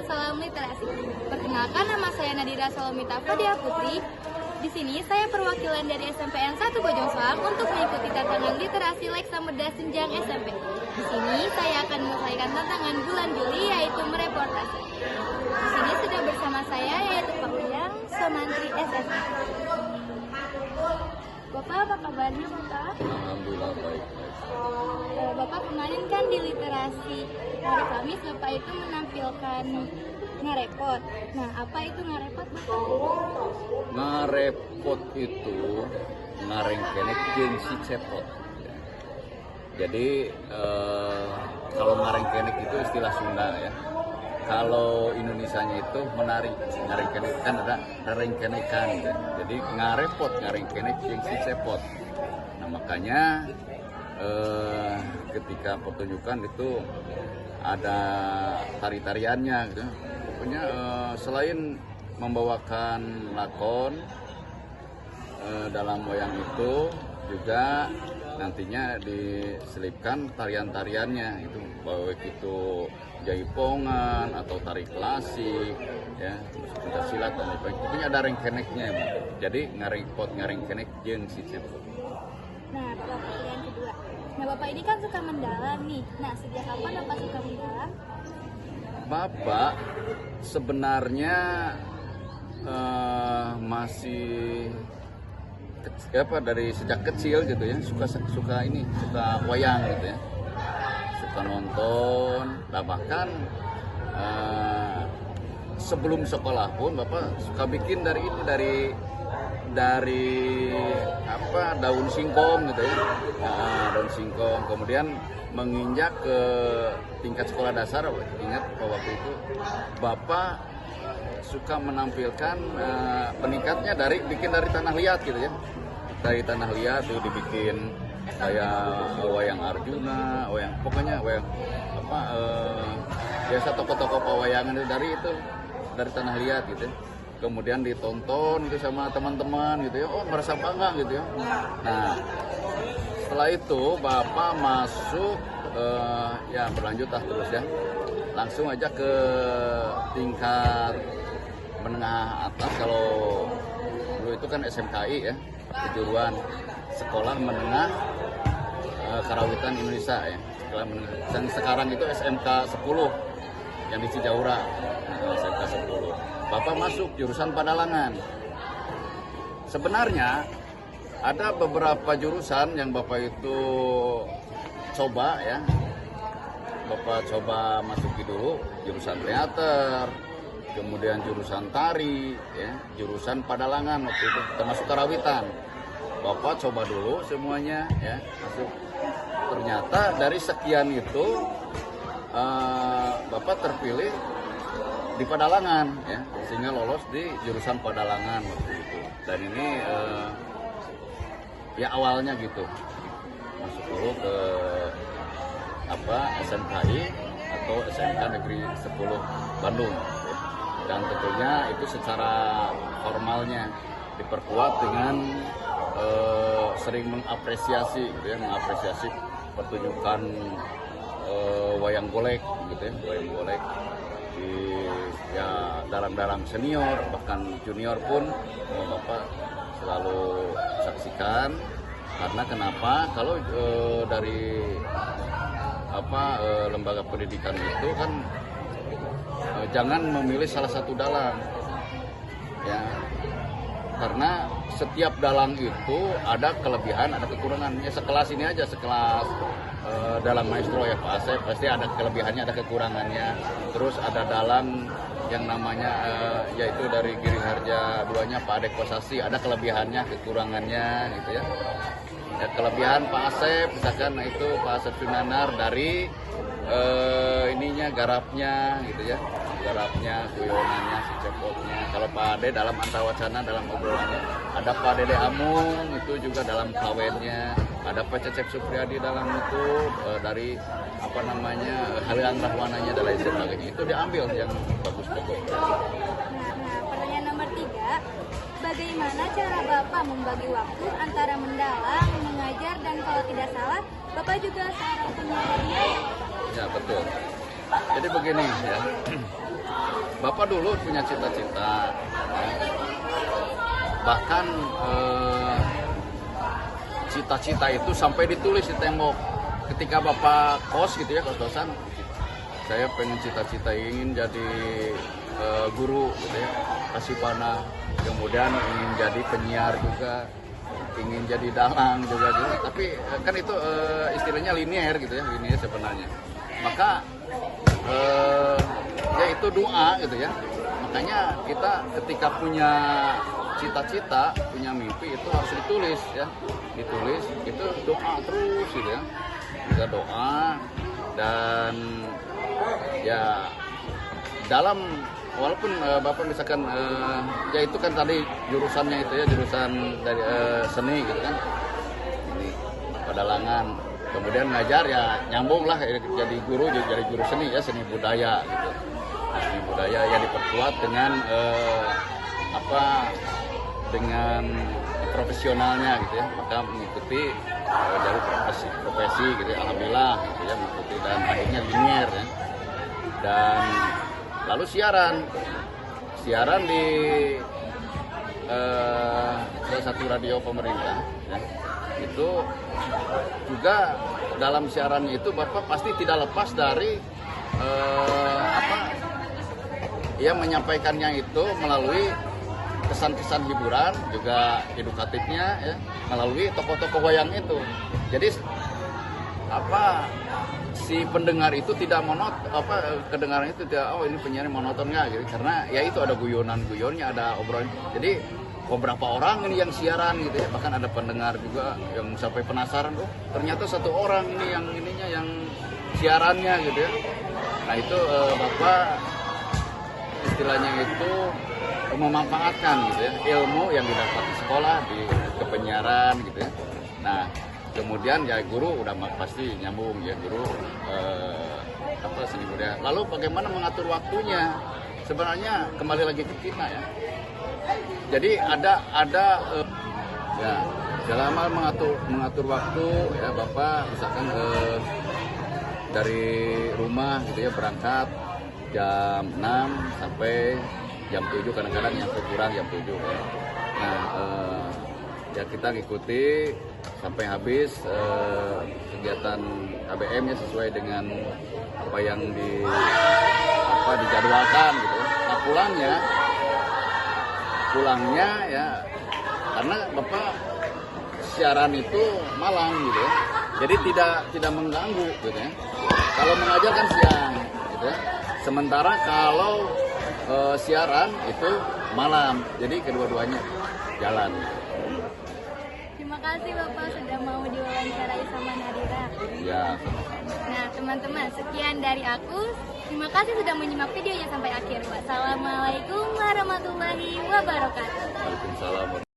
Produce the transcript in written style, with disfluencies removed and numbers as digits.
dan salam literasi. Perkenalkan, nama saya Nadira Solomita Fadia Putri. Di sini saya perwakilan dari SMPN 1 Bojong Soang untuk mengikuti tantangan literasi Leksa Muda Senjang SMP. Di sini saya akan menyelesaikan tantangan bulan Juli, yaitu mereportase. Di sini sudah bersama saya yaitu Pak Uyang, Somantri SSI. Bapak, apa kabarnya Bapak? Alhamdulillah baik. Bapak kemarin kan di literasi hari Kamis Bapak itu menampilkan ngarepot. Nah, apa itu ngarepot Bapak? Ngarepot itu ngareng kenek jeung si cepot. Jadi kalau ngareng kenek itu istilah Sunda ya. Kalau Indonesianya itu menarik, ngareng kenek kan ada ngareng kenekan ya. Jadi ngarepot ngareng kenek jeung si cepot. Nah, makanya ketika pertunjukan itu ada tari-tariannya gitu. Pokoknya selain membawakan lakon dalam wayang itu juga nantinya diselipkan tarian-tariannya itu, baik itu jaipongan atau tari klasik ya, pencaksilat dan lain-lain. Pokoknya ada rengkeneknya ya. Jadi ngareng kenek jeung si cepot. Nah, Bapak, pertanyaan kedua. Nah, Bapak ini kan suka mendalang nih. Nah, sejak kapan Bapak suka mendalang? Bapak sebenarnya masih dari sejak kecil gitu ya, suka wayang gitu ya, suka nonton. Nah, bahkan sebelum sekolah pun Bapak suka bikin dari daun singkong gitu ya, daun singkong. Kemudian menginjak ke tingkat sekolah dasar, ingat waktu itu Bapak suka menampilkan peningkatnya bikin dari tanah liat gitu ya, dari tanah liat itu dibikin kayak wayang Arjuna, pokoknya wayang biasa tokoh-tokoh pewayangan dari tanah liat gitu ya. Kemudian ditonton gitu sama teman-teman gitu ya, merasa bangga gitu ya. Nah, setelah itu Bapak masuk berlanjut terus ya, langsung aja ke tingkat menengah atas. Kalau dulu itu kan SMKI ya, kejuruan Sekolah Menengah Karawitan Indonesia ya, sekolah menengah. Dan sekarang itu SMK 10 yang di Cijaura, SMK 10. Bapak masuk jurusan Padalangan. Sebenarnya ada beberapa jurusan yang Bapak itu coba ya. Bapak coba masuki dulu jurusan teater, kemudian jurusan tari, ya, jurusan Padalangan waktu itu termasuk Karawitan. Bapak coba dulu semuanya ya, masuk. Ternyata dari sekian itu Bapak terpilih di Padalangan ya, sehingga lolos di jurusan Padalangan waktu itu. Dan ini ya awalnya gitu, masuk dulu ke SMKI atau SMK Negeri 10 Bandung ya. Dan tentunya itu secara formalnya diperkuat dengan sering mengapresiasi gitu ya, mengapresiasi pertunjukan wayang golek gitu ya, wayang golek di dalam senior bahkan junior pun Bapak selalu saksikan. Karena kenapa? Kalau dari lembaga pendidikan itu kan jangan memilih salah satu dalang ya, karena setiap dalang itu ada kelebihan ada kekurangannya. Sekelas ini aja, sekelas dalang maestro ya Pak Asep, pasti ada kelebihannya ada kekurangannya. Terus ada dalang yang namanya yaitu dari Giri Harja duanya Pak Adek Kosasi, ada kelebihannya kekurangannya gitu ya. Ya, kelebihan Pak Asep misalkan itu Pak Asep Sunanar dari garapnya gitu ya, garapnya, kuyonannya, si cepotnya. Kalau Pak Ade dalam antawacana, dalam obrolannya, ada Pak Dede Amung itu juga dalam kawennya, ada Pak Cecep Supriyadi dalam itu dari Halilan Rahwananya dan lain sebagainya. Itu diambil yang bagus-bagus. Pertanyaan nomor 3, bagaimana cara Bapak membagi waktu antara mendalang, mengajar, dan kalau tidak salah Bapak juga seorang penyanyi? Ya betul. Jadi begini ya, Bapak dulu punya cita-cita, bahkan cita-cita itu sampai ditulis di tembok. Ketika Bapak kos gitu ya, kos-kosan, saya pengen cita-cita ingin jadi guru gitu ya, Kasipana, kemudian ingin jadi penyiar juga, ingin jadi dalang juga gitu. Tapi kan itu istilahnya linear gitu ya, linear sebenarnya. Maka ya itu doa gitu ya. Makanya kita ketika punya cita-cita, punya mimpi itu harus ditulis ya. Ditulis, itu doa terus gitu ya. Kita doa dan ya dalam walaupun Bapak misalkan ya itu kan tadi jurusannya itu ya, jurusan dari seni gitu kan. Ini pedalangan. Kemudian ngajar ya nyambung lah jadi guru seni ya, seni budaya gitu. Seni budaya ya diperkuat dengan dengan profesionalnya gitu ya, maka mengikuti jalur profesi gitu ya, alhamdulillah gitu ya, mengikuti dan akhirnya linear ya. Dan lalu siaran di salah satu radio pemerintah ya. Itu juga dalam siaran itu Bapak pasti tidak lepas dari ia menyampaikannya itu melalui kesan-kesan hiburan, juga edukatifnya ya, melalui tokoh-tokoh wayang itu. Jadi si pendengar itu tidak kedengaran itu tidak, oh ini penyiar monoton nggak gitu, karena ya itu ada guyonan-guyonnya, ada obrolan. Jadi beberapa orang ini yang siaran gitu ya, bahkan ada pendengar juga yang sampai penasaran, oh ternyata satu orang ini yang ininya yang siarannya gitu ya. Nah itu Bapak istilahnya itu memanfaatkan gitu ya, ilmu yang didapat di sekolah di kepenyiaran gitu ya. Nah kemudian ya guru udah pasti nyambung ya, guru seni budaya. Lalu bagaimana mengatur waktunya? Sebenarnya kembali lagi ke kita ya. Jadi ada ya selama mengatur waktu ya, Bapak misalkan dari rumah gitu ya, berangkat jam 6 sampai jam 7, kadang-kadang yang kurang jam 7 ya. Nah ya kita ngikuti sampai habis kegiatan KBM ya, sesuai dengan apa yang dijadwalkan gitu. Nah pulangnya ya, karena Bapak siaran itu malam gitu ya, jadi tidak mengganggu gitu ya. Kalau mengajar kan siang gitu ya, sementara kalau siaran itu malam, jadi kedua-duanya jalan. Terima kasih Bapak sudah mau diwawancarai sama Nadira. Ya. Nah teman-teman, sekian dari aku. Terima kasih sudah menyimak videonya sampai akhir. Wassalamualaikum warahmatullahi wabarakatuh. Waalaikumsalam.